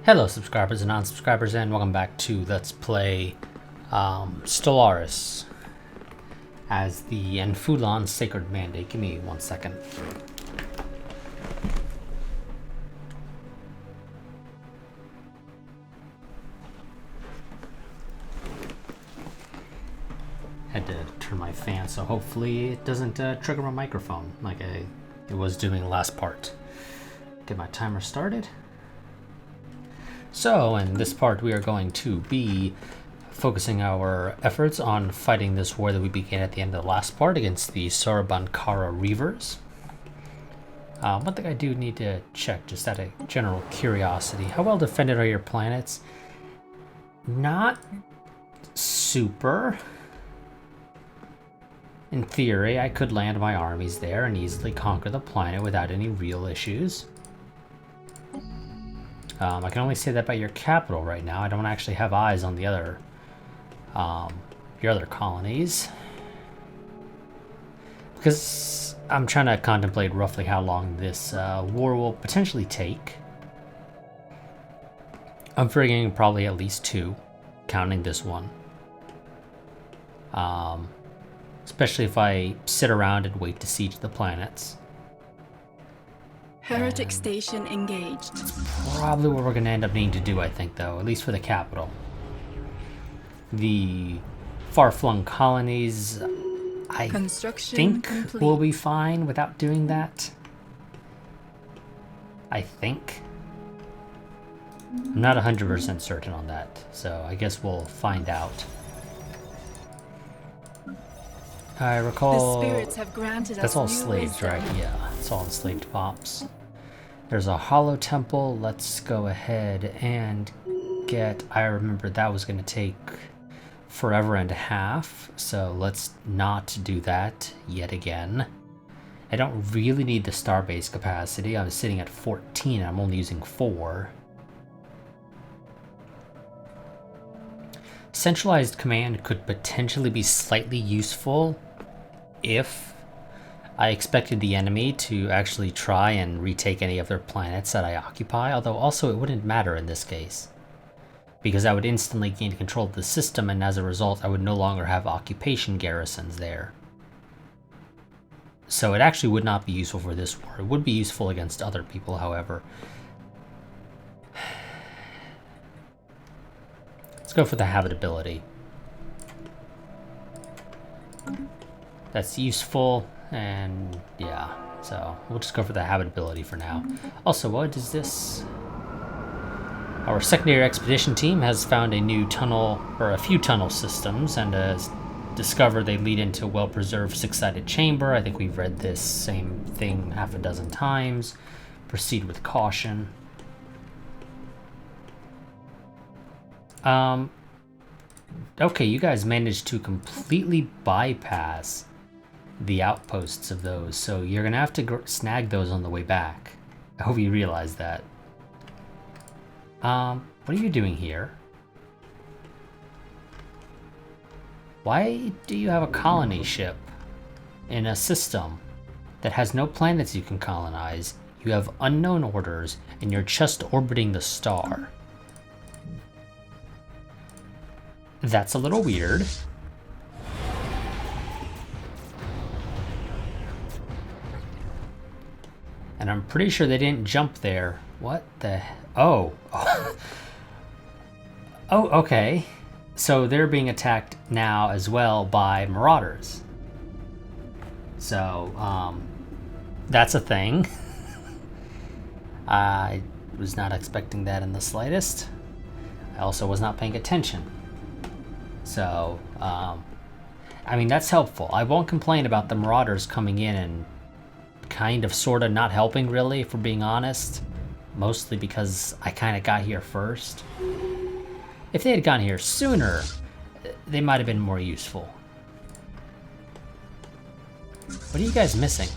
Hello subscribers and non-subscribers, and welcome back to Let's Play Stellaris as the Enfulan Sacred Mandate. Give me 1 second. Had to turn my fan so hopefully it doesn't trigger my microphone like it was doing the last part. Get my timer started. So, in this part we are going to be focusing our efforts on fighting this war that we began at the end of the last part against the Sarabankara Reavers. One thing I do need to check, just out of general curiosity, how well defended are your planets? Not super. In theory, I could land my armies there and easily conquer the planet without any real issues. I can only say that about your capital right now. I don't actually have eyes on the other, your other colonies, because I'm trying to contemplate roughly how long this war will potentially take. I'm figuring probably at least 2, counting this one. Especially if I sit around and wait to siege the planets. Heretic station engaged. Probably what we're going to end up needing to do, I think, though, at least for the capital. The far-flung colonies, I think we'll be fine without doing that. I think. I'm not 100% certain on that, so I guess we'll find out. I recall The spirits have granted that's us all new slaves, wisdom. right? Yeah, it's all enslaved pops. There's a hollow temple. Let's go ahead and get... I remember that was going to take forever and a half, so let's not do that yet again. I don't really need the starbase capacity. I'm sitting at 14 and I'm only using 4. Centralized command could potentially be slightly useful if I expected the enemy to actually try and retake any of their planets that I occupy, although also it wouldn't matter in this case, because I would instantly gain control of the system, and as a result I would no longer have occupation garrisons there. So it actually would not be useful for this war. It would be useful against other people, however. Let's go for the habitability. That's useful, and yeah, so we'll just go for the habitability for now. Also, what is this? Our secondary expedition team has found a new tunnel, or a few tunnel systems, and has discovered they lead into a well-preserved 6-sided chamber. I think we've read this same thing half a dozen times. Proceed with caution. Okay, you guys managed to completely bypass the outposts of those, so you're gonna have to snag those on the way back. I hope you realize that. What are you doing here? Why do you have a colony ship in a system that has no planets you can colonize? You have unknown orders, and you're just orbiting the star. That's a little weird. And I'm pretty sure they didn't jump there. What the... Oh. Oh, okay. So they're being attacked now as well by marauders. So, that's a thing. I was not expecting that in the slightest. I also was not paying attention. So, I mean, that's helpful. I won't complain about the marauders coming in and kind of sort of not helping, really, if we're being honest. Mostly because I kind of got here first. If they had gone here sooner, they might have been more useful. What are you guys missing?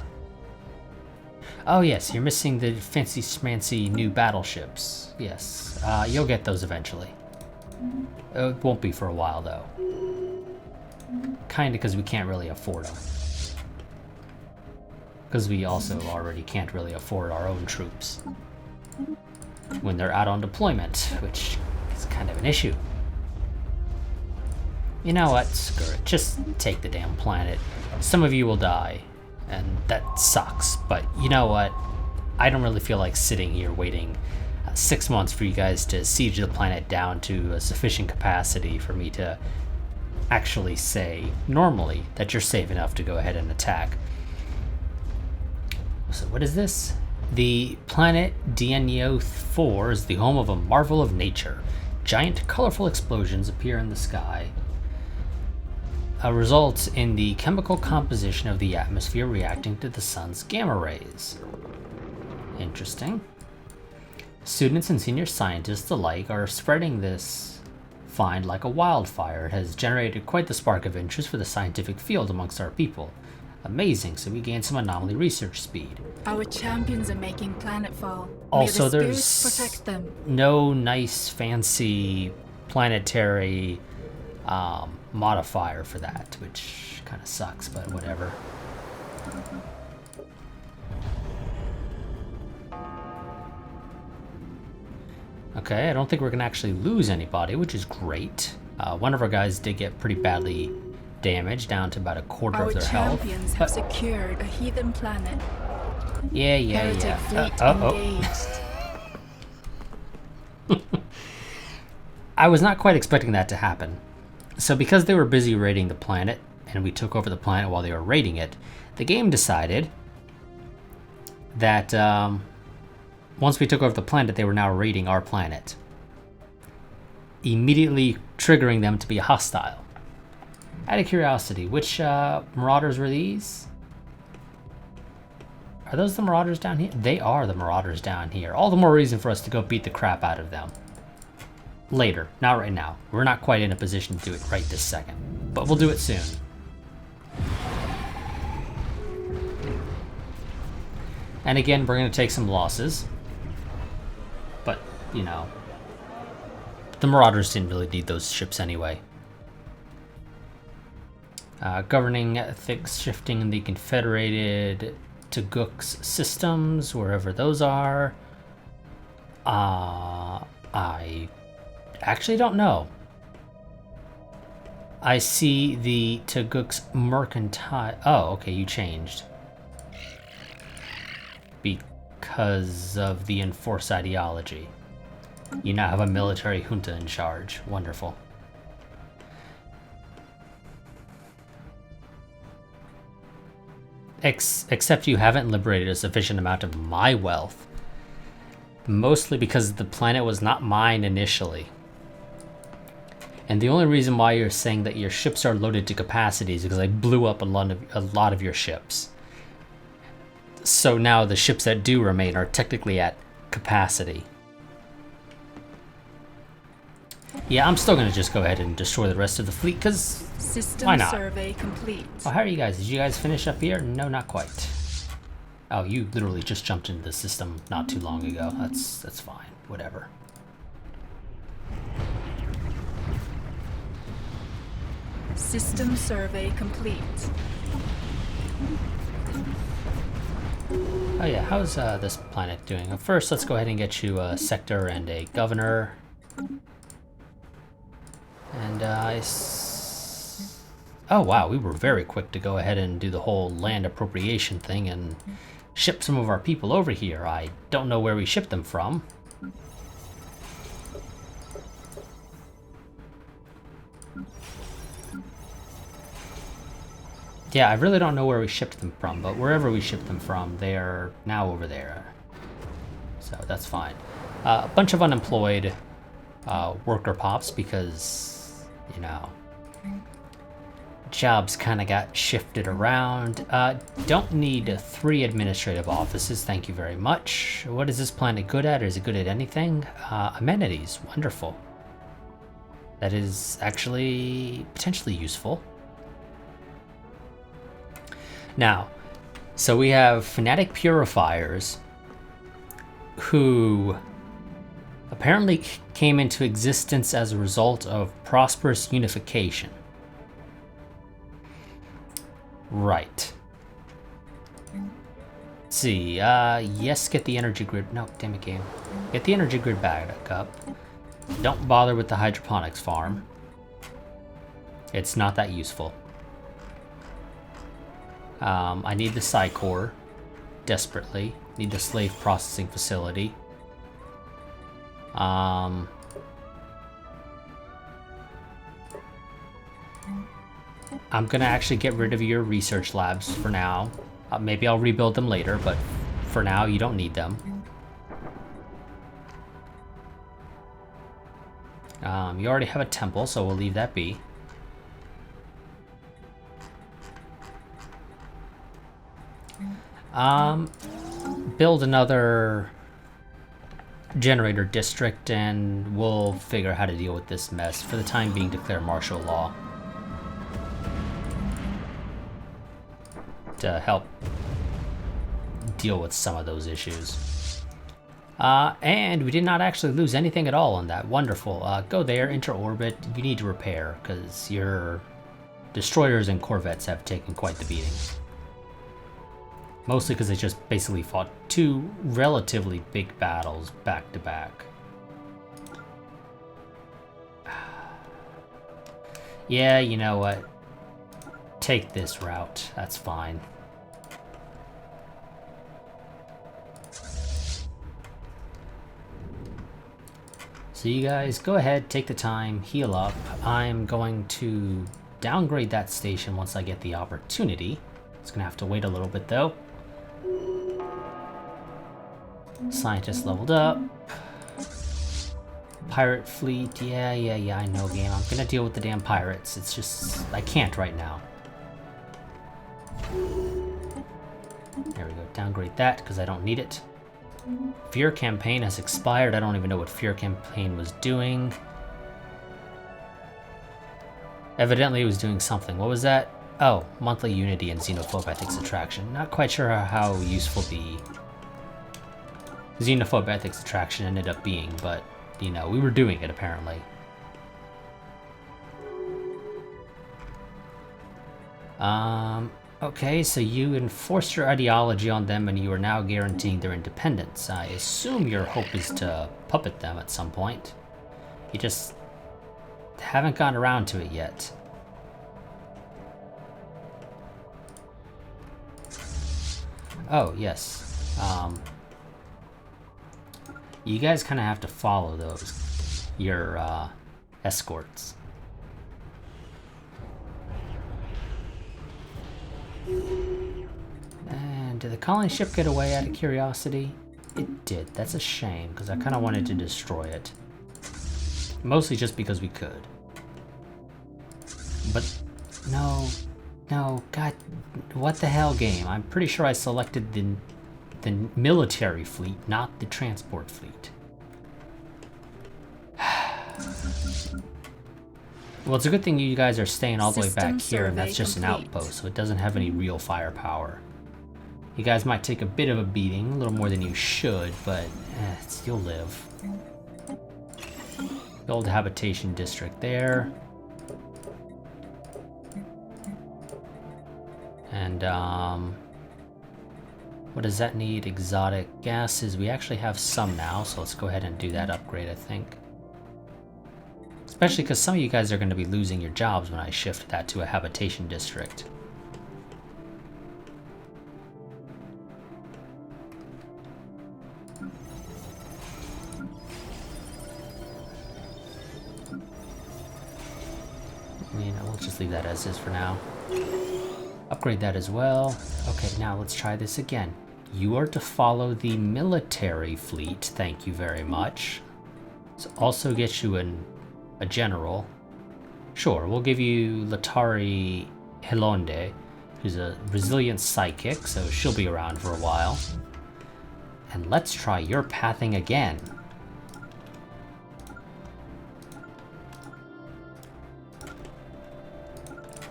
Oh yes, you're missing the fancy schmancy new battleships. Yes, you'll get those eventually. It won't be for a while, though. Kinda because we can't really afford them. Because we also already can't really afford our own troops. when they're out on deployment, which is kind of an issue. You know what? Screw it. Just take the damn planet. Some of you will die, and that sucks. But you know what? I don't really feel like sitting here waiting 6 months for you guys to siege the planet down to a sufficient capacity for me to actually say, normally, that you're safe enough to go ahead and attack. So what is this? The planet Dienioth 4 is the home of a marvel of nature. Giant, colorful explosions appear in the sky. Results in the chemical composition of the atmosphere reacting to the sun's gamma rays. Interesting. Students and senior scientists alike are spreading this find like a wildfire. It has generated quite the spark of interest for the scientific field amongst our people. Amazing, so we gained some anomaly research speed. Our champions are making planetfall. Also, May the there's spirits protect them. no nice, fancy planetary modifier for that, which kind of sucks, but whatever. Okay, I don't think we're going to actually lose anybody, which is great. One of our guys did get pretty badly damaged, down to about a quarter of their health. Our champions have secured a heathen planet. Yeah. Heretic fleet engaged. I was not quite expecting that to happen. So because they were busy raiding the planet, and we took over the planet while they were raiding it, the game decided that once we took over the planet, they were now raiding our planet, immediately triggering them to be hostile. Out of curiosity, which marauders were these? Are those the marauders down here? They are the marauders down here. All the more reason for us to go beat the crap out of them. Later, not right now. We're not quite in a position to do it right this second, but we'll do it soon. And again, we're going to take some losses. But, you know, the Marauders didn't really need those ships anyway. Governing ethics shifting in the Confederated Tuguk's systems, wherever those are. I actually don't know. I see the Tuguk's mercantile. Oh, okay, you changed. Because of the enforced ideology. You now have a military junta in charge. Wonderful. Except you haven't liberated a sufficient amount of my wealth. Mostly because the planet was not mine initially. And the only reason why you're saying that your ships are loaded to capacity is because I blew up a lot of your ships. So now the ships that do remain are technically at capacity. Yeah, I'm still going to just go ahead and destroy the rest of the fleet, because why not? Survey complete. Oh, how are you guys? Did you guys finish up here? No, not quite. Oh, you literally just jumped into the system not too long ago. That's fine. Whatever. System survey complete. Oh yeah, how's this planet doing? First, let's go ahead and get you a sector and a governor. And oh wow, we were very quick to go ahead and do the whole land appropriation thing and ship some of our people over here. I don't know where we shipped them from. Yeah, I really don't know where we shipped them from, but wherever we shipped them from, they are now over there. So that's fine. A bunch of unemployed worker pops because, you know, jobs kind of got shifted around. Don't need 3 administrative offices, thank you very much. What is this planet good at? Is it good at anything? Amenities, wonderful. That is actually potentially useful. Now, so we have fanatic purifiers who apparently came into existence as a result of prosperous unification. Right. Let's see, yes, get the energy grid. No, damn it, game. Get the energy grid back up. Don't bother with the hydroponics farm. It's not that useful. I need the Psi Core desperately. Need the slave processing facility. I'm gonna actually get rid of your research labs for now. Maybe I'll rebuild them later, but for now you don't need them. You already have a temple, so we'll leave that be. Build another generator district and we'll figure out how to deal with this mess. For the time being, declare martial law to help deal with some of those issues. And we did not actually lose anything at all on that. Wonderful. Go there, enter orbit. You need to repair because your destroyers and corvettes have taken quite the beating. Mostly because they just basically fought two relatively big battles back to back. Yeah, you know what? Take this route. That's fine. So you guys go ahead, take the time, heal up. I'm going to downgrade that station once I get the opportunity. It's gonna have to wait a little bit though. Scientist leveled up. Pirate fleet, yeah, I know game. I'm gonna deal with the damn pirates. It's just, I can't right now. There we go, downgrade that because I don't need it. Fear campaign has expired. I don't even know what fear campaign was doing. Evidently it was doing something. What was that? Oh, monthly unity and xenophobe ethics attraction. Not quite sure how useful the xenophobe ethics attraction ended up being, but, you know, we were doing it apparently. Okay, so you enforced your ideology on them and you are now guaranteeing their independence. I assume your hope is to puppet them at some point. You just haven't gotten around to it yet. Oh, yes. You guys kind of have to follow those, your escorts. And did the colony ship get away out of curiosity? It did. That's a shame, because I kind of wanted to destroy it. Mostly just because we could. But no, God, what the hell game? I'm pretty sure I selected the military fleet, not the transport fleet. Well, it's a good thing you guys are staying all the way back here, and that's just an outpost, so it doesn't have any real firepower. You guys might take a bit of a beating, a little more than you should, but you'll live. Build a habitation district there. And, what does that need? Exotic gases. We actually have some now, so let's go ahead and do that upgrade, I think. Especially because some of you guys are going to be losing your jobs when I shift that to a habitation district. You know, we'll just leave that as is for now. Upgrade that as well. Okay, now let's try this again. You are to follow the military fleet. Thank you very much. This also gets you a general. Sure, we'll give you Latari Helonde, who's a resilient psychic, so she'll be around for a while. And let's try your pathing again.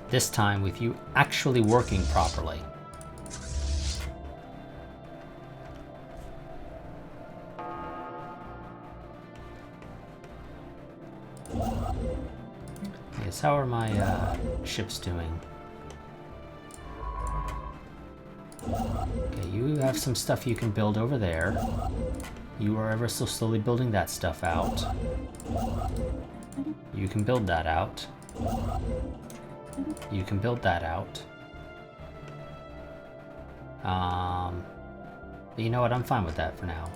This time with you actually working properly. Yes, how are my ships doing? Okay, you have some stuff you can build over there. You are ever so slowly building that stuff out. You can build that out. You can build that out. But you know what? I'm fine with that for now.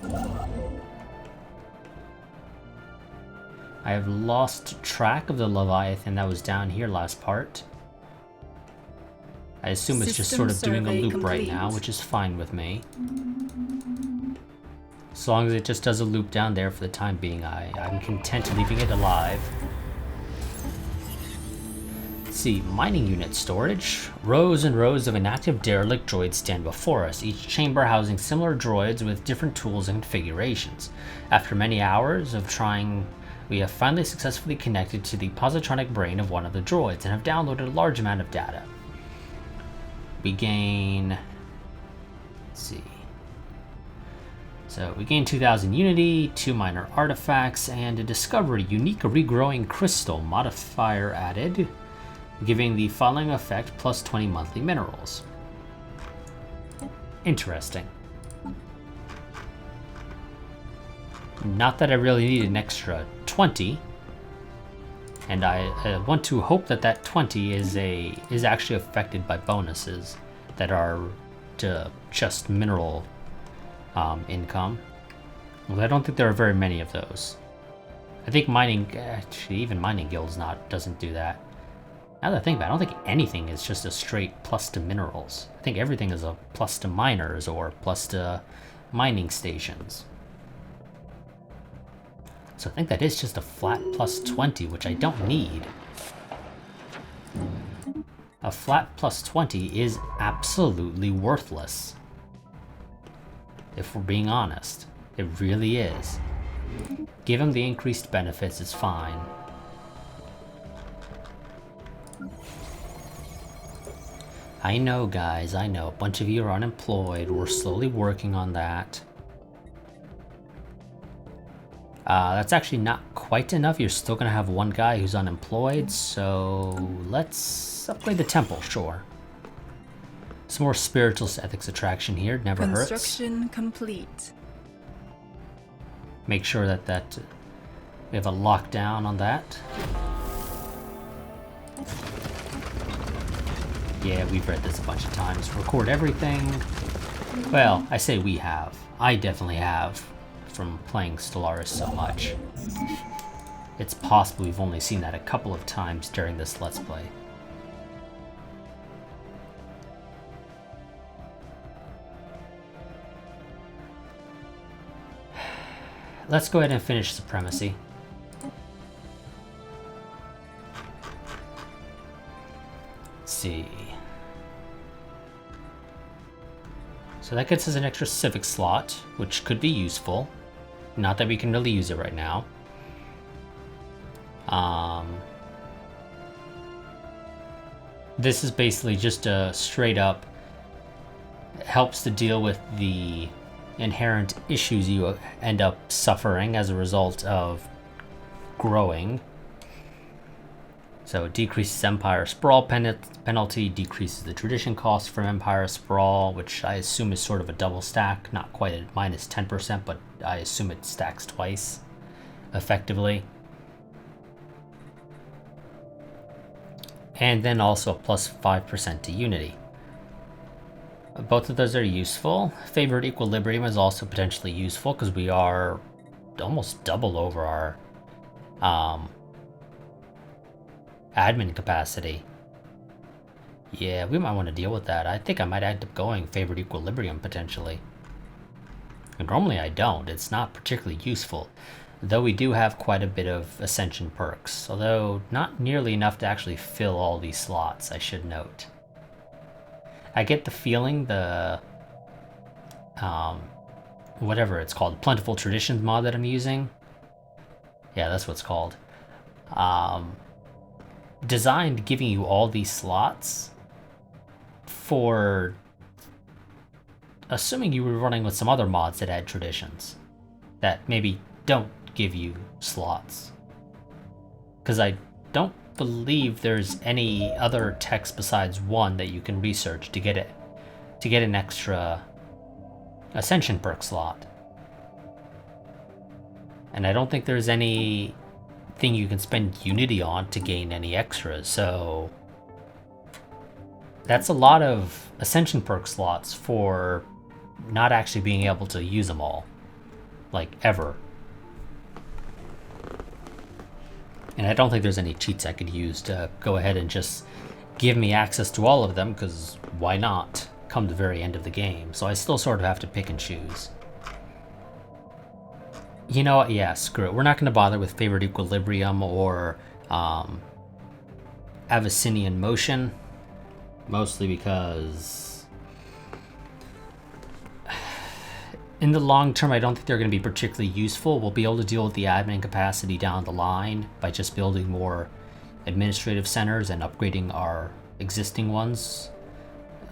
I have lost track of the Leviathan that was down here last part. I assume it's just sort of doing a loop right now, which is fine with me. As long as it just does a loop down there for the time being, I'm content leaving it alive. Let's see, mining unit storage. Rows and rows of inactive derelict droids stand before us, each chamber housing similar droids with different tools and configurations. After many hours of trying, we have finally successfully connected to the positronic brain of one of the droids and have downloaded a large amount of data. We gain... let's see. So we gain 2,000 unity, 2 minor artifacts, and a discovery, unique regrowing crystal modifier added, giving the following effect plus 20 monthly minerals. Interesting. Not that I really need an extra 20, and I want to hope that that 20 is actually affected by bonuses that are to just mineral income. Well, I don't think there are very many of those. I think mining, actually, even mining guilds doesn't do that. Now that I think about it, I don't think anything is just a straight plus to minerals. I think everything is a plus to miners or plus to mining stations. So I think that is just a flat plus 20, which I don't need. A flat plus 20 is absolutely worthless. If we're being honest, it really is. Give him the increased benefits, it's fine. I know, guys, I know. A bunch of you are unemployed. We're slowly working on that. That's actually not quite enough. You're still gonna have one guy who's unemployed, so let's upgrade the temple, sure. Some more spiritual ethics attraction here, never hurts. Construction complete. Make sure that we have a lockdown on that. Yeah, we've read this a bunch of times. Record everything. Well, I say we have. I definitely have, from playing Stellaris so much. It's possible we've only seen that a couple of times during this Let's Play. Let's go ahead and finish Supremacy. Let's see. So that gets us an extra civic slot, which could be useful. Not that we can really use it right now. This is basically just a straight up helps to deal with the inherent issues you end up suffering as a result of growing. So it decreases Empire Sprawl penalty, decreases the tradition cost from Empire Sprawl, which I assume is sort of a double stack, not quite at minus 10%, but I assume it stacks twice, effectively. And then also a plus 5% to Unity. Both of those are useful. Favored Equilibrium is also potentially useful because we are almost double over our admin capacity. Yeah, we might want to deal with that. I think I might end up going Favored Equilibrium potentially. And normally I don't. It's not particularly useful. Though we do have quite a bit of Ascension perks. Although not nearly enough to actually fill all these slots, I should note. I get the feeling the whatever it's called, Plentiful Traditions mod that I'm using. Yeah, that's what it's called. Designed giving you all these slots for assuming you were running with some other mods that add traditions that maybe don't give you slots. Because I don't believe there's any other text besides one that you can research to get an extra Ascension perk slot. And I don't think there's anything you can spend Unity on to gain any extras, so that's a lot of Ascension perk slots for not actually being able to use them all. Like, ever. And I don't think there's any cheats I could use to go ahead and just give me access to all of them, because why not come the very end of the game? So I still sort of have to pick and choose. You know what? Yeah, screw it. We're not going to bother with Favored Equilibrium or Abyssinian Motion. Mostly because in the long term, I don't think they're going to be particularly useful. We'll be able to deal with the admin capacity down the line by just building more administrative centers and upgrading our existing ones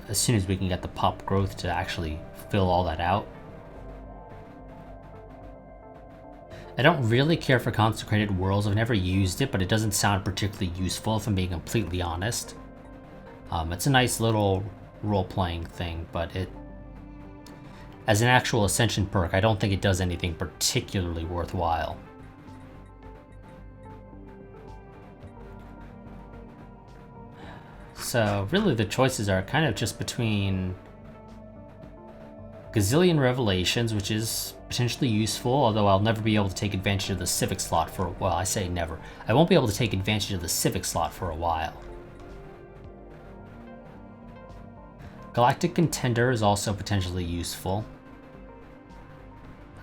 as soon as we can get the pop growth to actually fill all that out. I don't really care for Consecrated Worlds. I've never used it, but it doesn't sound particularly useful if I'm being completely honest. It's a nice little role-playing thing, but as an actual Ascension perk, I don't think it does anything particularly worthwhile. So really the choices are kind of just between Gazillion Revelations, which is potentially useful, although I'll never be able to take advantage of the Civic slot for, well, I say never. I won't be able to take advantage of the Civic slot for a while. Galactic Contender is also potentially useful,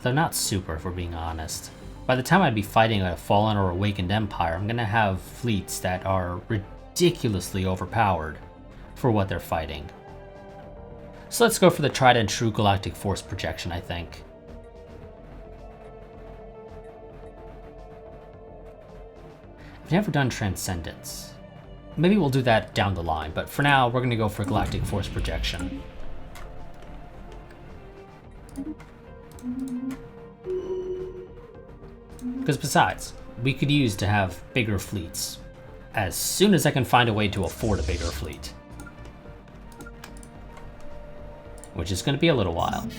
though not super, if we're being honest. By the time I'd be fighting a Fallen or Awakened Empire, I'm going to have fleets that are ridiculously overpowered for what they're fighting. So let's go for the tried and true Galactic Force projection, I think. I've never done Transcendence. Maybe we'll do that down the line, but for now, we're going to go for Galactic Force projection. Because besides, we could use to have bigger fleets as soon as I can find a way to afford a bigger fleet. Which is going to be a little while.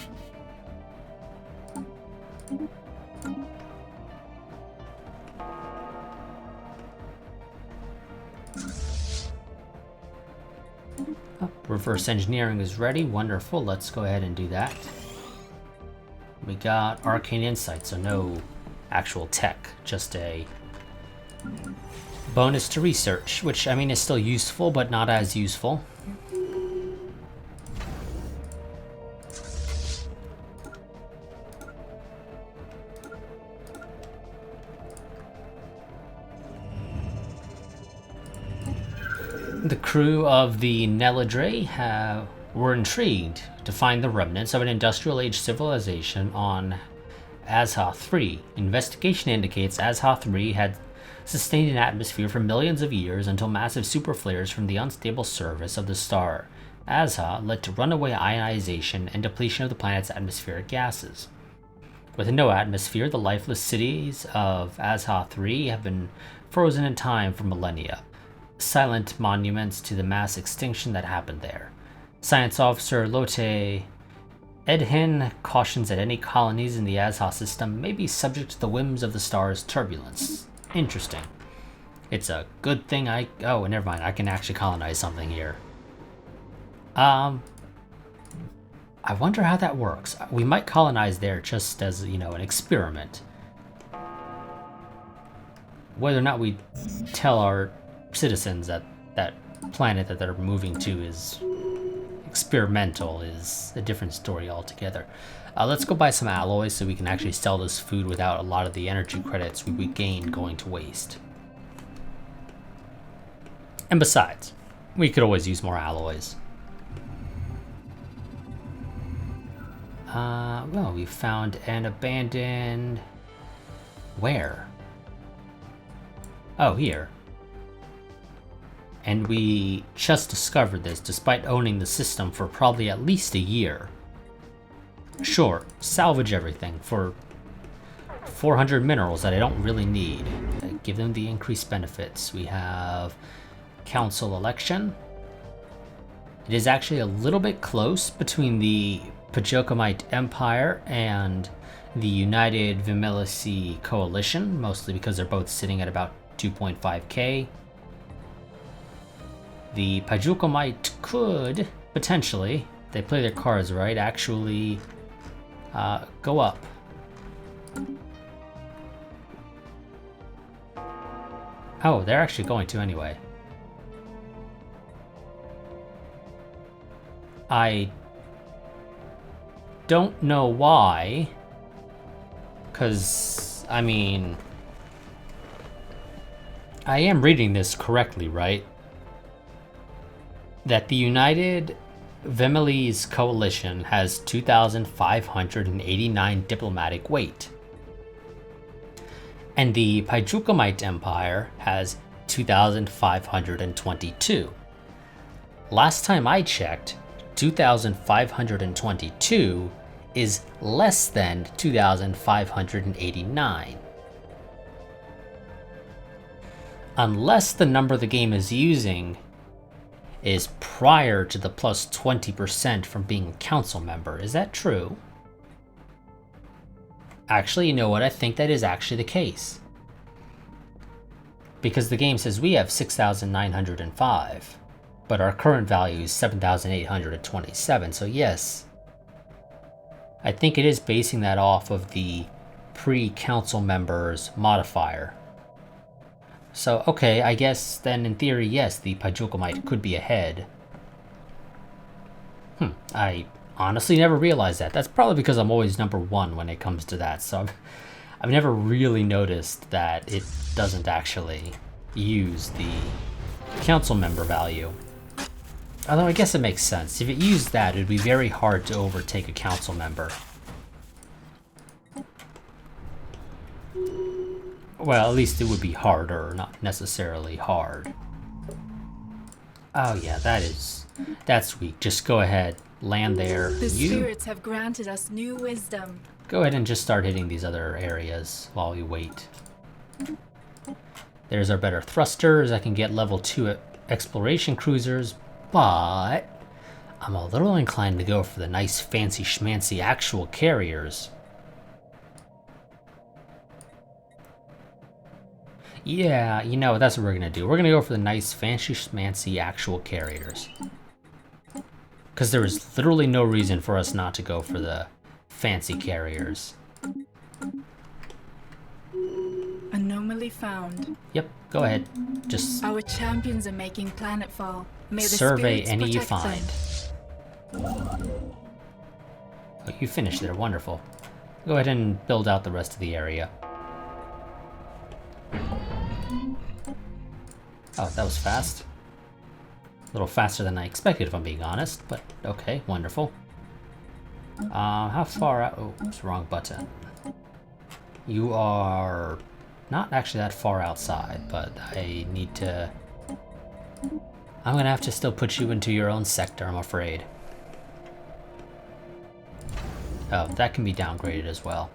Oh, reverse engineering is ready. Wonderful. Let's go ahead and do that. We got Arcane Insight, so no actual tech, just a bonus to research, which I mean is still useful, but not as useful. The crew of the Neladre were intrigued to find the remnants of an industrial age civilization on Azha 3. Investigation indicates Azha 3 had sustained an atmosphere for millions of years until massive superflares from the unstable surface of the star Azha led to runaway ionization and depletion of the planet's atmospheric gases. With no atmosphere, the lifeless cities of Azha 3 have been frozen in time for millennia, silent monuments to the mass extinction that happened there. Science Officer Lotte Edhin cautions that any colonies in the Azha system may be subject to the whims of the star's turbulence. Interesting. It's a good thing oh, never mind, I can actually colonize something here. I wonder how that works. We might colonize there just as, you know, an experiment. Whether or not we tell our citizens that that planet that they're moving to is experimental is a different story altogether. Let's go buy some alloys so we can actually sell this food without a lot of the energy credits we gain going to waste. And besides, we could always use more alloys. Well, we found an abandoned... Where? Oh, here. And we just discovered this despite owning the system for probably at least a year. Sure, salvage everything for 400 minerals that I don't really need. Give them the increased benefits. We have council election. It is actually a little bit close between the Pajokamite Empire and the United Vimelici Coalition, mostly because they're both sitting at about 2.5k. The Pajukomite could, potentially, if they play their cards right, actually go up. Oh, they're actually going to anyway. I don't know why, because, I mean, I am reading this correctly, right? That the United Vimelice Coalition has 2,589 diplomatic weight. And the Pajukomite Empire has 2,522. Last time I checked, 2,522 is less than 2,589. Unless the number the game is using is prior to the plus 20% from being a council member. Is that true? Actually, you know what? I think that is actually the case. Because the game says we have 6,905, but our current value is 7,827, so yes. I think it is basing that off of the pre-council members modifier. So, okay, I guess then in theory, yes, the Pajukomite could be ahead. I honestly never realized that. That's probably because I'm always number one when it comes to that, so I've never really noticed that it doesn't actually use the council member value. Although I guess it makes sense. If it used that, it would be very hard to overtake a council member. Well, at least it would be harder, not necessarily hard. Oh yeah, that's weak. Just go ahead, land there. The spirits have granted us new wisdom. Go ahead and just start hitting these other areas while we wait. There's our better thrusters. I can get level 2 exploration cruisers, but I'm a little inclined to go for the nice fancy schmancy actual carriers. Yeah, you know, that's what we're gonna do. We're gonna go for the nice fancy schmancy actual carriers. Because there is literally no reason for us not to go for the fancy carriers. Anomaly found. Yep, go ahead. Just Our champions are making planetfall. May the survey spirits any you protect them. find. Oh, you finished there, wonderful. Go ahead and build out the rest of the area. Oh, that was fast. A little faster than I expected, if I'm being honest, but okay, wonderful. How far out? Oh, it's the wrong button. You are not actually that far outside, but I need to... I'm gonna have to still put you into your own sector, I'm afraid. Oh, that can be downgraded as well.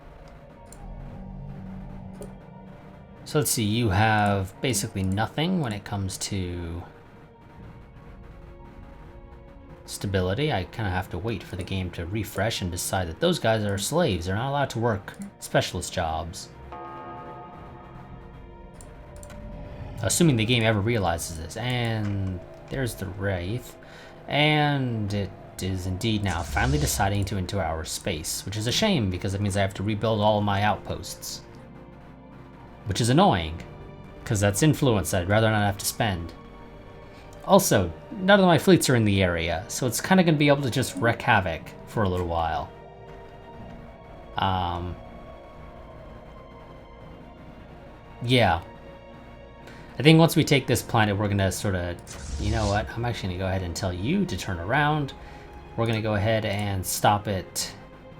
So let's see, you have basically nothing when it comes to stability. I kind of have to wait for the game to refresh and decide that those guys are slaves. They're not allowed to work specialist jobs. Assuming the game ever realizes this. And there's the Wraith. And it is indeed now finally deciding to enter our space, which is a shame because it means I have to rebuild all of my outposts. Which is annoying, because that's influence I'd rather not have to spend. Also, none of my fleets are in the area, so it's kind of going to be able to just wreak havoc for a little while. Yeah. I think once we take this planet, we're going to sort of... You know what? I'm actually going to go ahead and tell you to turn around. We're going to go ahead and stop it.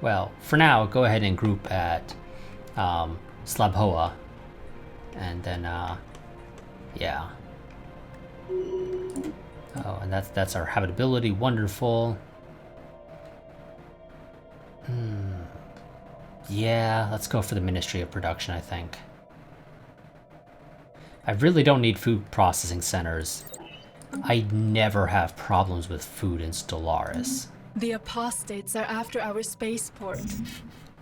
Well, for now, go ahead and group at Slabhoa. And then, yeah. Oh, and that's our habitability. Wonderful. Yeah, let's go for the Ministry of Production, I think. I really don't need food processing centers. I never have problems with food in Stellaris. The apostates are after our spaceport.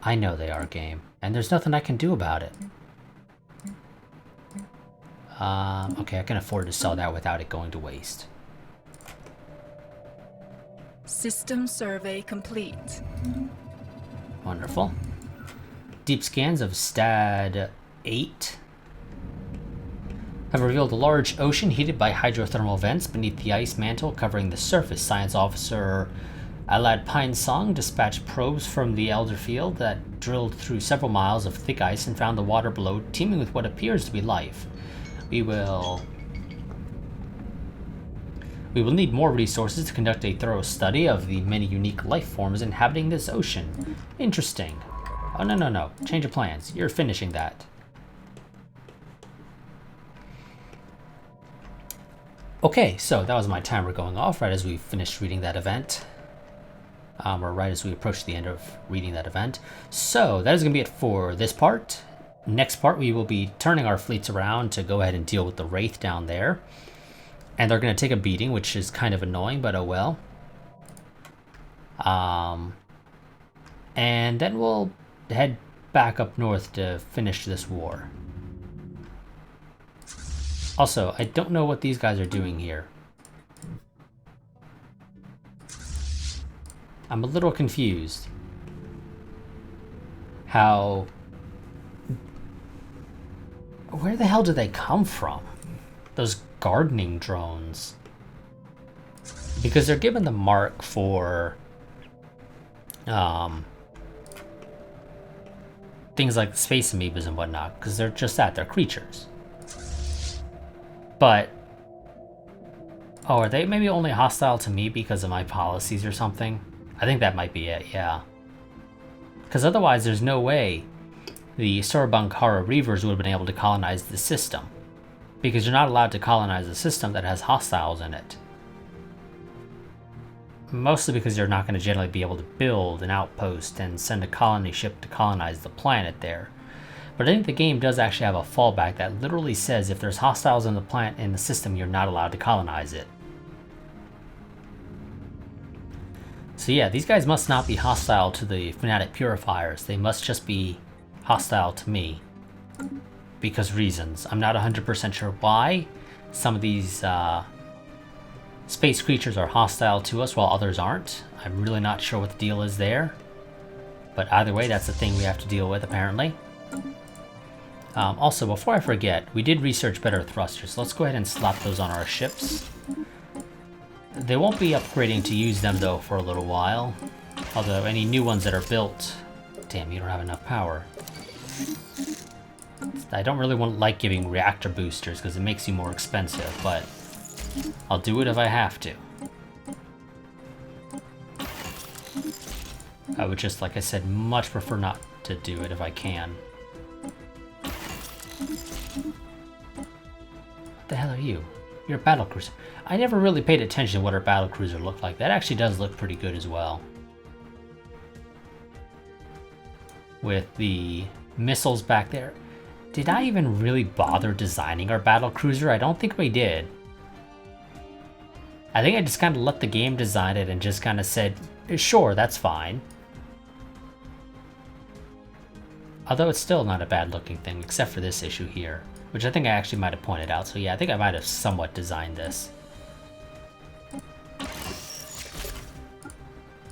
I know they are, game. And there's nothing I can do about it. Okay, I can afford to sell that without it going to waste. System survey complete. Wonderful. Deep scans of Stad 8 have revealed a large ocean heated by hydrothermal vents beneath the ice mantle covering the surface. Science officer Alad Pine Song dispatched probes from the Elder Field that drilled through several miles of thick ice and found the water below teeming with what appears to be life. We will need more resources to conduct a thorough study of the many unique life forms inhabiting this ocean. Interesting. Oh, no. Change of plans. You're finishing that. Okay, so that was my timer going off right as we finished reading that event. Or right as we approached the end of reading that event. So that is going to be it for this part. Next part, we will be turning our fleets around to go ahead and deal with the Wraith down there. And they're going to take a beating, which is kind of annoying, but oh well. And then we'll head back up north to finish this war. Also, I don't know what these guys are doing here. I'm a little confused. Where the hell do they come from? Those gardening drones. Because they're given the mark for things like space amoebas and whatnot, because they're just that, they're creatures. But are they maybe only hostile to me because of my policies or something? I think that might be it, yeah. Because otherwise there's no way the Surabankara Reavers would have been able to colonize the system. Because you're not allowed to colonize a system that has hostiles in it. Mostly because you're not going to generally be able to build an outpost and send a colony ship to colonize the planet there. But I think the game does actually have a fallback that literally says if there's hostiles in the planet in the system, you're not allowed to colonize it. So yeah, these guys must not be hostile to the Fanatic Purifiers. They must just be hostile to me. Because reasons. I'm not 100% sure why some of these space creatures are hostile to us while others aren't. I'm really not sure what the deal is there. But either way, that's the thing we have to deal with, apparently. Also, before I forget, we did research better thrusters. Let's go ahead and slap those on our ships. They won't be upgrading to use them, though, for a little while. Although, any new ones that are built... Damn, you don't have enough power. I don't really like giving reactor boosters, because it makes you more expensive, but... I'll do it if I have to. I would just, like I said, much prefer not to do it if I can. What the hell are you? You're a battlecruiser. I never really paid attention to what our battlecruiser looked like. That actually does look pretty good as well. With the missiles back there. Did I even really bother designing our battlecruiser? I don't think we did. I think I just kind of let the game design it and just kind of said, sure, that's fine. Although it's still not a bad looking thing, except for this issue here. Which I think I actually might have pointed out. So yeah, I think I might have somewhat designed this.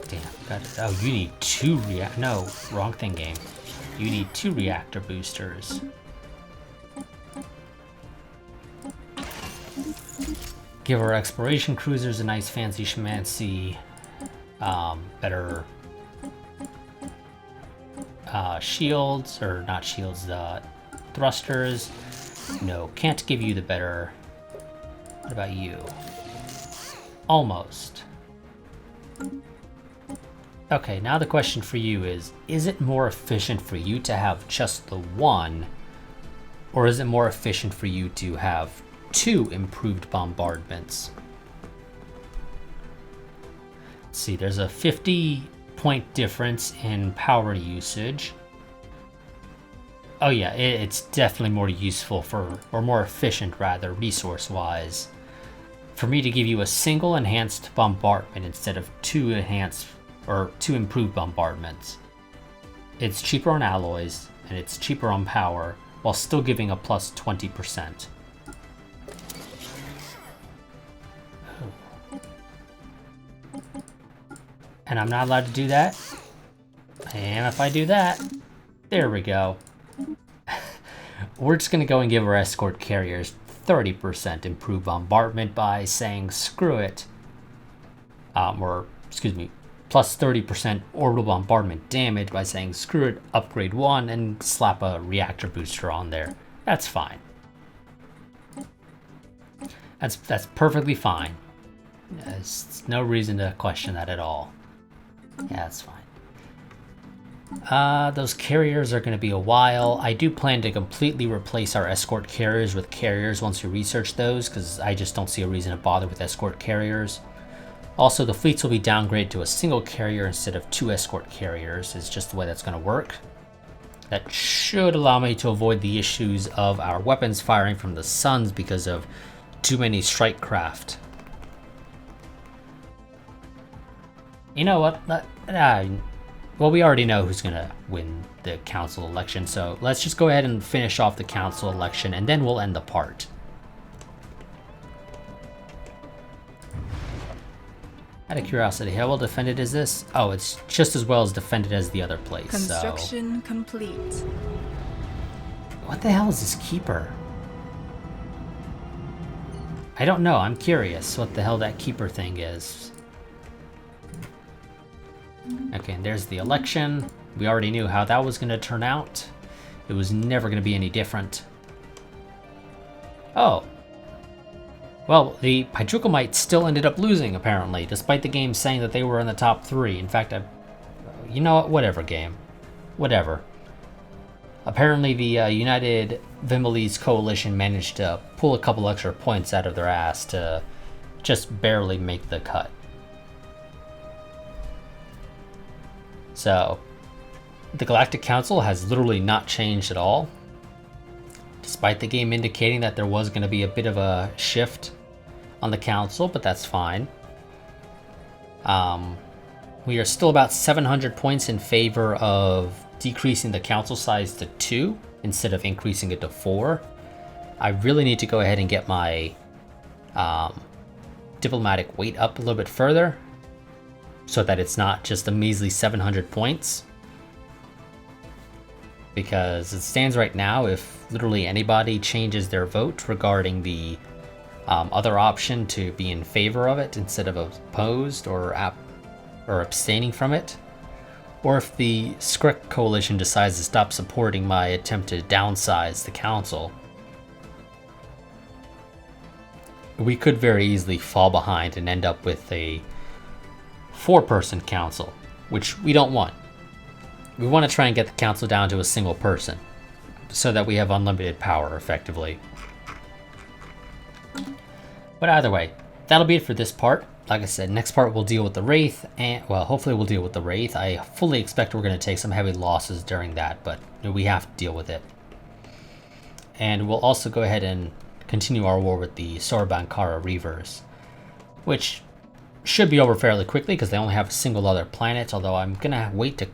Damn, got it. Oh, you need 2 no, wrong thing, game. You need 2 reactor boosters. Give our exploration cruisers a nice fancy schmancy, better shields, or not shields, thrusters. No, can't give you the better. What about you? Almost. Okay, now the question for you is it more efficient for you to have just the 1, or is it more efficient for you to have 2 improved bombardments? Let's see, there's a 50-point difference in power usage. Oh yeah, it's definitely more useful for, or more efficient rather, resource-wise, for me to give you a single enhanced bombardment instead of 2 enhanced, or 2 improved bombardments. it's cheaper on alloys, and it's cheaper on power, while still giving a plus 20%. And I'm not allowed to do that? I am if I do that. There we go. We're just going to go and give our escort carriers 30% improved bombardment by saying screw it. Plus 30% orbital bombardment damage by saying screw it, upgrade 1, and slap a reactor booster on there. That's fine. That's perfectly fine. There's no reason to question that at all. Yeah, that's fine. Those carriers are going to be a while. I do plan to completely replace our escort carriers with carriers once we research those, because I just don't see a reason to bother with escort carriers. Also, the fleets will be downgraded to a single carrier instead of 2 escort carriers. It's just the way that's going to work. That should allow me to avoid the issues of our weapons firing from the suns because of too many strike craft. You know what? Well, we already know who's going to win the council election, so let's just go ahead and finish off the council election, and then we'll end the part. Out of curiosity, how well defended is this? Oh, it's just as well as defended as the other place. Construction complete. What the hell is this keeper? I don't know. I'm curious what the hell that keeper thing is. Okay, and there's the election. We already knew how that was going to turn out. It was never going to be any different. Oh. Well, the Hydrocomite still ended up losing, apparently, despite the game saying that they were in the top 3. In fact, you know what? Whatever, game. Whatever. Apparently, the United Vimalese Coalition managed to pull a couple extra points out of their ass to just barely make the cut. So, the Galactic Council has literally not changed at all, despite the game indicating that there was going to be a bit of a shift on the council, but that's fine. We are still about 700 points in favor of decreasing the council size to 2 instead of increasing it to 4. I really need to go ahead and get my diplomatic weight up a little bit further, so that it's not just a measly 700 points. Because it stands right now, if literally anybody changes their vote regarding the other option to be in favor of it instead of opposed or abstaining from it, or if the Skrik Coalition decides to stop supporting my attempt to downsize the council, we could very easily fall behind and end up with a 4-person council, which we don't want. We want to try and get the council down to a single person so that we have unlimited power effectively. But either way, that'll be it for this part. Like I said, next part we'll deal with the Wraith, and well, hopefully we'll deal with the Wraith. I fully expect we're going to take some heavy losses during that, but we have to deal with it. And we'll also go ahead and continue our war with the Sorabankara Reavers, which should be over fairly quickly because they only have a single other planet, although I'm going to wait to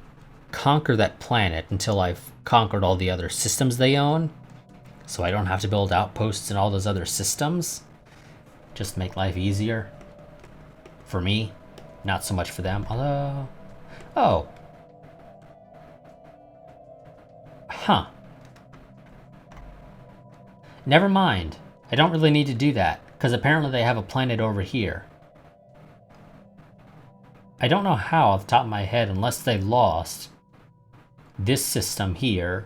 conquer that planet until I've conquered all the other systems they own, so I don't have to build outposts in all those other systems. Just make life easier for me, not so much for them. Although, oh, huh, never mind. I don't really need to do that because apparently they have a planet over here. I don't know how off the top of my head, unless they lost this system here,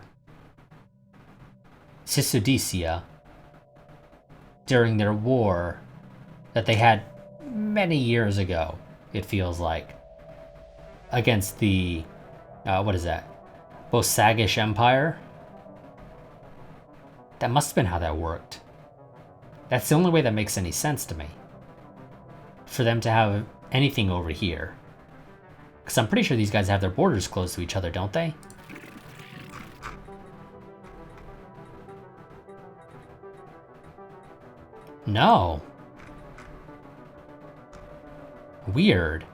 Sisudisia, during their war that they had many years ago, it feels like, against the, what is that, Bosagish Empire? That must have been how that worked. That's the only way that makes any sense to me. For them to have anything over here. Because I'm pretty sure these guys have their borders close to each other, don't they? No. Weird.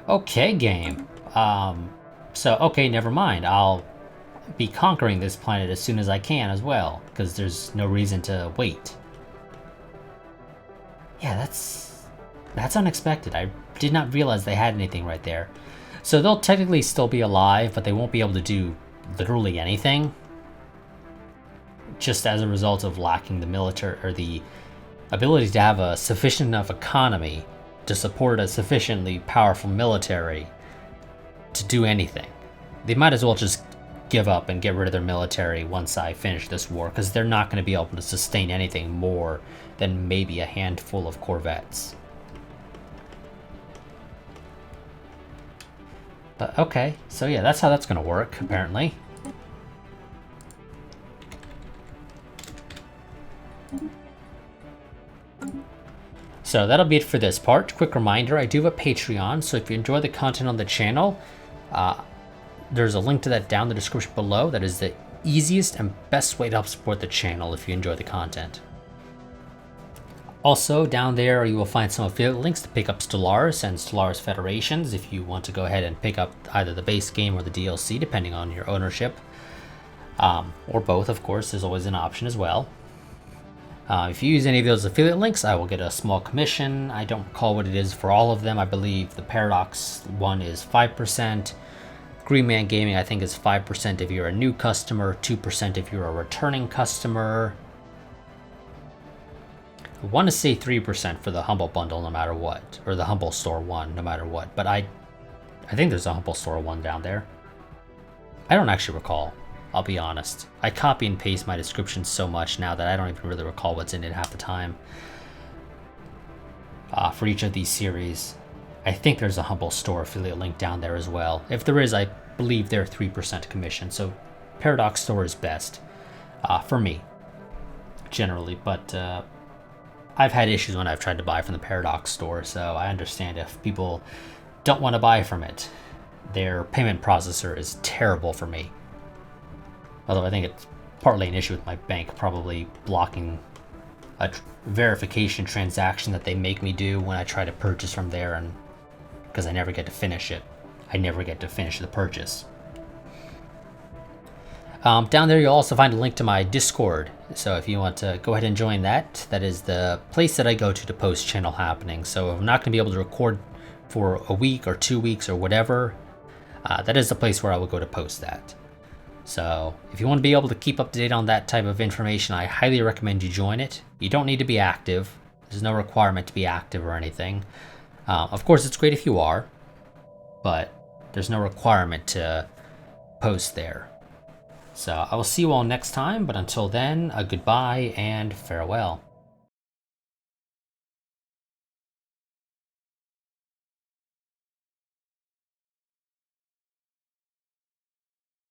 Okay, game. So, okay, never mind. I'll be conquering this planet as soon as I can as well, because there's no reason to wait. Yeah, that's unexpected. I did not realize they had anything right there. So they'll technically still be alive, but they won't be able to do literally anything. Just as a result of lacking the military, or the ability to have a sufficient enough economy to support a sufficiently powerful military to do anything. They might as well just give up and get rid of their military once I finish this war, because they're not going to be able to sustain anything more than maybe a handful of corvettes. But okay, so yeah, that's how that's going to work, apparently. So that'll be it for this part. Quick reminder, I do have a Patreon, so if you enjoy the content on the channel, there's a link to that down in the description below. That is the easiest and best way to help support the channel if you enjoy the content. Also, down there you will find some affiliate links to pick up Stellaris and Stellaris Federations if you want to go ahead and pick up either the base game or the DLC, depending on your ownership. Or both, of course, there's always an option as well. If you use any of those affiliate links, I will get a small commission. I don't recall what it is for all of them. I believe the Paradox one is 5%. Green Man Gaming, I think, is 5% if you're a new customer, 2% if you're a returning customer. I want to say 3% for the Humble Bundle no matter what, or the Humble Store one no matter what, but I think there's a Humble Store one down there. I don't actually recall, I'll be honest. I copy and paste my descriptions so much now that I don't even really recall what's in it half the time. For each of these series, I think there's a Humble Store affiliate link down there as well. If there is, I believe they're 3% commission, so Paradox Store is best for me, generally, but I've had issues when I've tried to buy from the Paradox Store, so I understand if people don't want to buy from it. Their payment processor is terrible for me. Although I think it's partly an issue with my bank, probably blocking a verification transaction that they make me do when I try to purchase from there, and because I never get to finish it. I never get to finish the purchase. Down there you'll also find a link to my Discord, so if you want to go ahead and join that, that is the place that I go to post channel happenings. So if I'm not going to be able to record for a week or 2 weeks or whatever, that is the place where I will go to post that. So if you want to be able to keep up to date on that type of information, I highly recommend you join it. You don't need to be active. There's no requirement to be active or anything. Of course, it's great if you are, but there's no requirement to post there. So I will see you all next time, but until then, a goodbye and farewell.